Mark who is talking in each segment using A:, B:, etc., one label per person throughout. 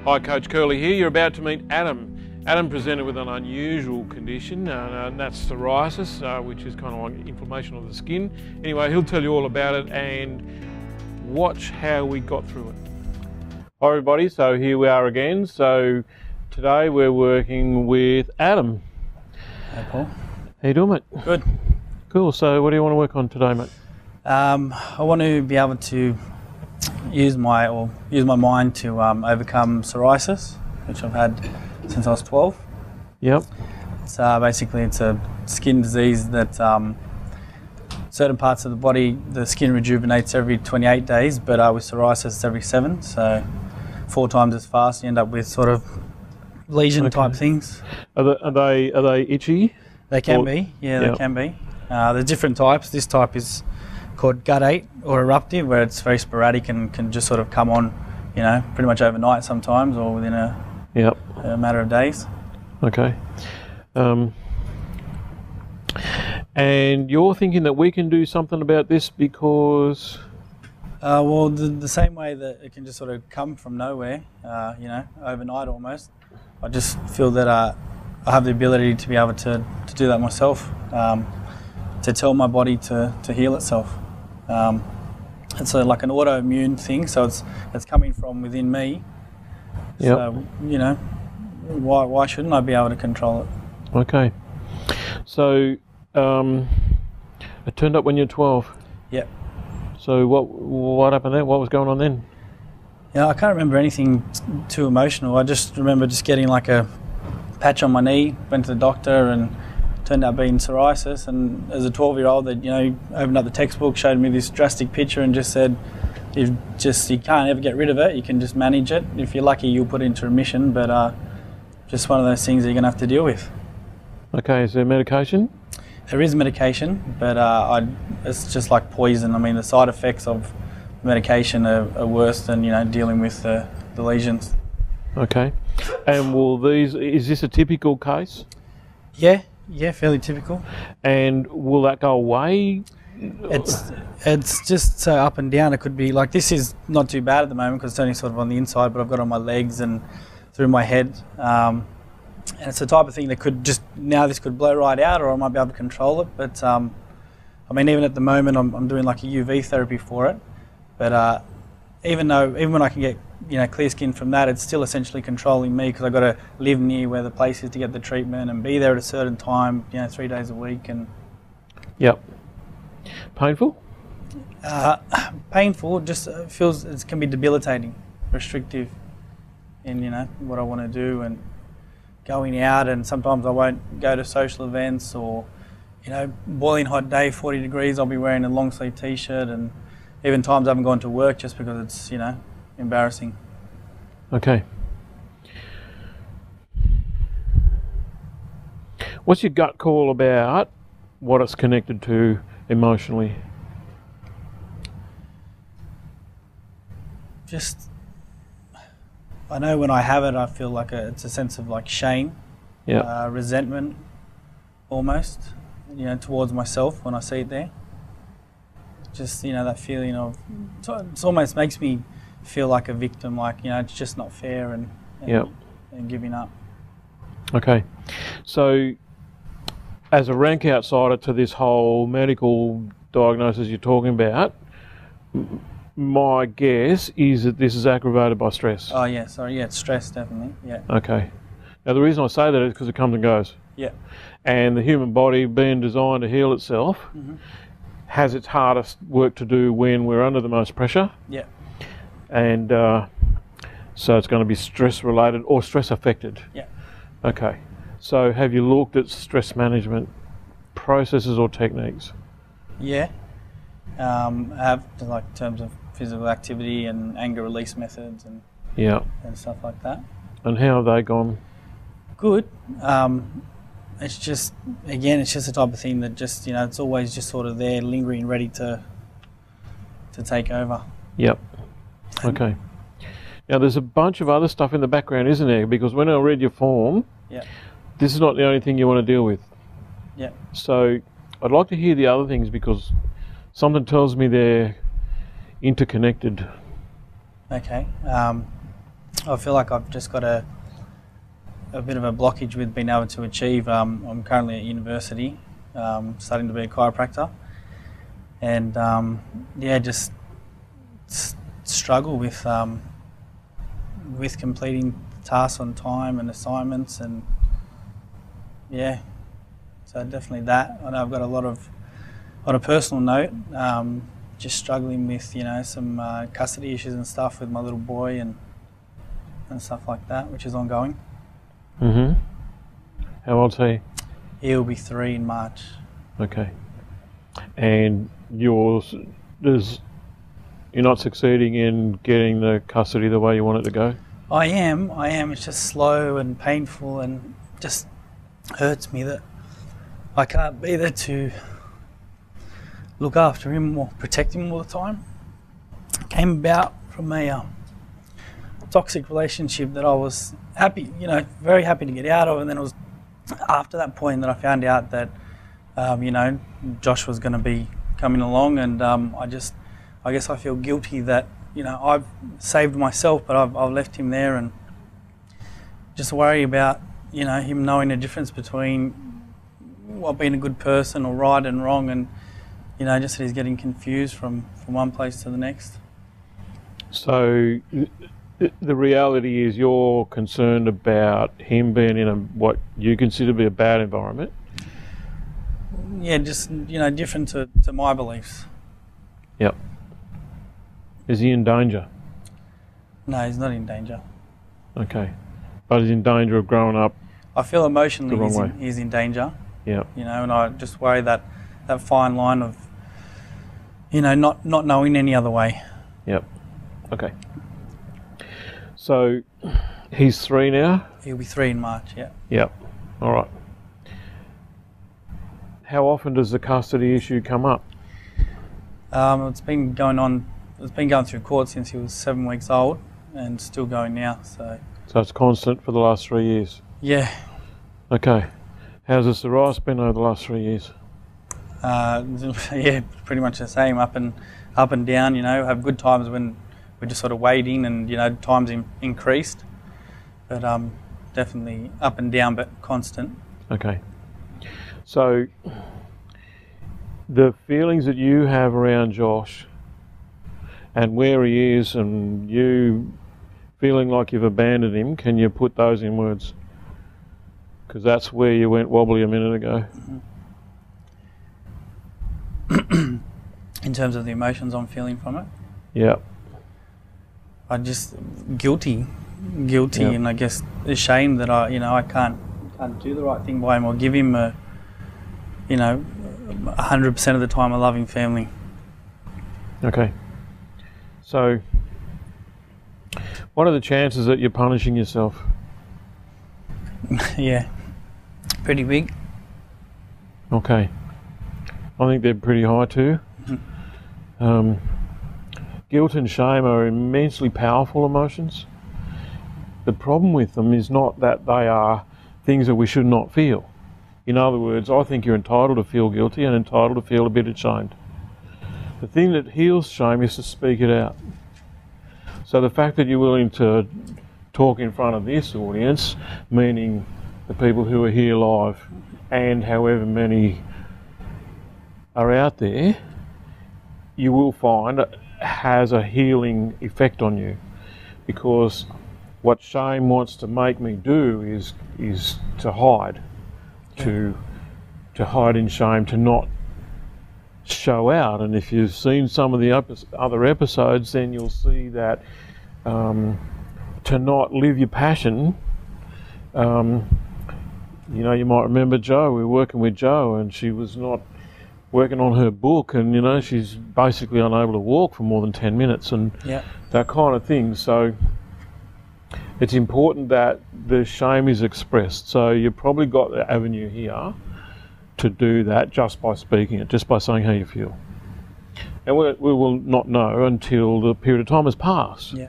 A: Hi, Coach Curly here. You're about to meet Adam. Adam presented with an unusual condition, and that's psoriasis, which is kind of like inflammation of the skin. Anyway, he'll tell you all about it and watch how we got through it. Hi everybody, so here we are again. So today we're working with Adam.
B: Hey Paul.
A: How you doing, mate?
B: Good.
A: Cool, so what do you want to work on today, mate?
B: I want to be able to use my mind to overcome psoriasis, which I've had since I was 12.
A: Yep.
B: It's basically it's a skin disease that certain parts of the body, the skin rejuvenates every 28 days, but with psoriasis it's every 7, so 4 times as fast. You end up with sort of lesion type things.
A: Are they itchy?
B: They can be, yeah, they can be. There's different types. This type is called guttate or eruptive, where it's very sporadic and can just sort of come on, you know, pretty much overnight sometimes, or within a matter of days.
A: Okay. And you're thinking that we can do something about this because?
B: Well, the same way that it can just sort of come from nowhere, you know, overnight almost. I just feel that I have the ability to be able to do that myself, to tell my body to heal itself. It's like an autoimmune thing, so it's coming from within me. Yep. So, you know, why shouldn't I be able to control it?
A: Okay. So, it turned up when you're 12?
B: Yep.
A: So what happened there? What was going on then?
B: Yeah, I can't remember anything too emotional. I just remember just getting like a patch on my knee, went to the doctor, and turned out being psoriasis. And as a 12-year-old, that, you know, opened up the textbook, showed me this drastic picture, and just said, you can't ever get rid of it. You can just manage it. If you're lucky, you'll put it into remission. But just one of those things that you're going to have to deal with.
A: Okay. Is there medication?
B: There is medication, but it's just like poison. I mean, the side effects of medication are worse than, you know, dealing with the lesions.
A: Okay. And is this a typical case?
B: Yeah, fairly typical.
A: And will that go away?
B: It's just so up and down. It could be like, this is not too bad at the moment because it's only sort of on the inside, but I've got it on my legs and through my head. And it's the type of thing that this could blow right out, or I might be able to control it. But I mean, even at the moment, I'm doing like a UV therapy for it. But even when I can get, you know, clear skin from that, it's still essentially controlling me because I've got to live near where the place is to get the treatment and be there at a certain time, you know, 3 days a week. And
A: yep. Painful?
B: Painful. Just it can be debilitating, restrictive in, you know, what I want to do and going out. And sometimes I won't go to social events, or, you know, boiling hot day, 40 degrees, I'll be wearing a long sleeve t-shirt, and even times I haven't gone to work just because it's, you know, embarrassing.
A: Okay. What's your gut call about what it's connected to emotionally?
B: Just, I know when I have it, I feel like it's a sense of like shame, resentment, almost, you know, towards myself when I see it there. Just, you know, that feeling of, it almost makes me feel like a victim, like, you know, it's just not fair, and giving up. Okay.
A: So, as a rank outsider to this whole medical diagnosis you're talking about, my guess is that this is aggravated by stress.
B: Oh yeah, sorry, yeah, it's stress, definitely, yeah.
A: Okay. Now the reason I say that is because it comes and goes.
B: Yeah.
A: And the human body, being designed to heal itself, has its hardest work to do when we're under the most pressure.
B: Yeah.
A: And so it's going to be stress related or stress affected.
B: Yeah.
A: Okay. So have you looked at stress management processes or techniques?
B: Yeah. I have, like, in terms of physical activity and anger release methods and stuff like that.
A: And how have they gone?
B: Good. It's just, again, it's just the type of thing that just, you know, it's always just sort of there, lingering, ready to take over.
A: Yep. Okay. Now there's a bunch of other stuff in the background, isn't there? Because when I read your form, this is not the only thing you want to deal with.
B: Yeah.
A: So I'd like to hear the other things, because something tells me they're interconnected.
B: Okay. I feel like I've just got a bit of a blockage with being able to achieve. I'm currently at university, studying to be a chiropractor, and yeah, just struggle with completing tasks on time and assignments, and yeah, so definitely that. I know I've got a lot of, on a personal note, just struggling with, you know, some custody issues and stuff with my little boy and stuff like that, which is ongoing.
A: Mm-hmm. How old's he?
B: He'll be 3 in March.
A: Okay. And you're not succeeding in getting the custody the way you want it to go?
B: I am. It's just slow and painful, and just hurts me that I can't be there to look after him or protect him all the time. It came about from a toxic relationship that I was happy, you know, very happy to get out of, and then it was after that point that I found out that, you know, Josh was going to be coming along, and I guess I feel guilty that, you know, I've saved myself, but I've left him there, and just worry about, you know, him knowing the difference between what being a good person or right and wrong, and, you know, just that he's getting confused from one place to the next.
A: So the reality is you're concerned about him being in what you consider to be a bad environment?
B: Yeah, just, you know, different to my beliefs.
A: Yep. Is he in danger?
B: No, he's not in danger.
A: Okay. But he's in danger of growing up
B: I feel emotionally
A: the wrong way.
B: he's in danger.
A: Yeah.
B: You know, and I just worry that fine line of, you know, not knowing any other way.
A: Yep. Okay. So he's 3 now?
B: He'll be 3 in March, yeah.
A: Yep. All right. How often does the custody issue come up?
B: It's been going through court since he was 7 weeks old, and still going now. So
A: it's constant for the last 3 years?
B: Yeah.
A: Okay. How's the psoriasis been over the last 3 years?
B: Yeah, pretty much the same, up and down. You know, have good times when we're just sort of waiting, and, you know, times increased, but definitely up and down, but constant.
A: Okay. So the feelings that you have around Josh and where he is, and you feeling like you've abandoned him, can you put those in words? Because that's where you went wobbly a minute ago.
B: Mm-hmm. In terms of the emotions I'm feeling from it?
A: Yeah.
B: I just guilty, yep. And I guess ashamed that I can't do the right thing by him, or give him 100% of the time a loving family.
A: Okay. So, what are the chances that you're punishing yourself?
B: Yeah, pretty big.
A: Okay. I think they're pretty high too. Mm-hmm. Guilt and shame are immensely powerful emotions. The problem with them is not that they are things that we should not feel. In other words, I think you're entitled to feel guilty and entitled to feel a bit ashamed. The thing that heals shame is to speak it out. So the fact that you're willing to talk in front of this audience, meaning the people who are here live and however many are out there, you will find has a healing effect on you, because what shame wants to make me do is to hide, to hide in shame, to not show out. And if you've seen some of the other episodes, then you'll see that to not live your passion, you might remember Jo. We were working with Jo, and she was not working on her book, and she's basically unable to walk for more than 10 minutes, and that kind of thing. So it's important that the shame is expressed. So you've probably got the avenue here to do that just by speaking it, just by saying how you feel. And we will not know until the period of time has passed.
B: Yeah.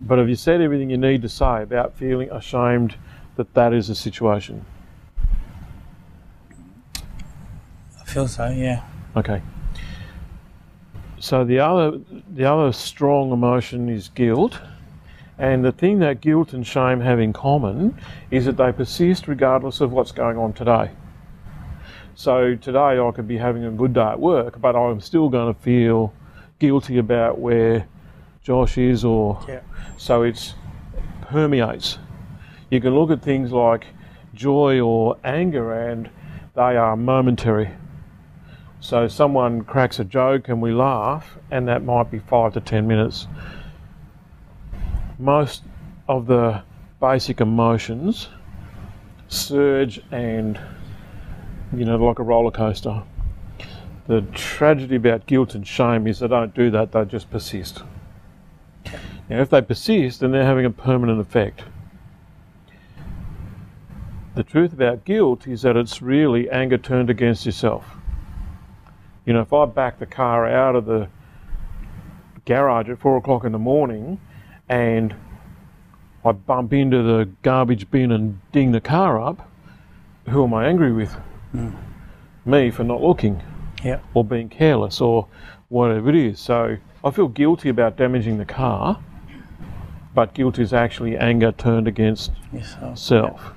A: But have you said everything you need to say about feeling ashamed that is the situation?
B: I feel so, yeah.
A: Okay. So the other strong emotion is guilt, and the thing that guilt and shame have in common is that they persist regardless of what's going on today. So today I could be having a good day at work, but I'm still going to feel guilty about where Josh is, or so it permeates. You can look at things like joy or anger, and they are momentary. So someone cracks a joke and we laugh, and that might be 5 to 10 minutes. Most of the basic emotions surge and, like a roller coaster. The tragedy about guilt and shame is they don't do that, they just persist. Now, if they persist, then they're having a permanent effect. The truth about guilt is that it's really anger turned against yourself. If I back the car out of the garage at 4 o'clock in the morning and I bump into the garbage bin and ding the car up, who am I angry with? Me for not looking, or being careless, or whatever it is. So I feel guilty about damaging the car, but guilt is actually anger turned against self.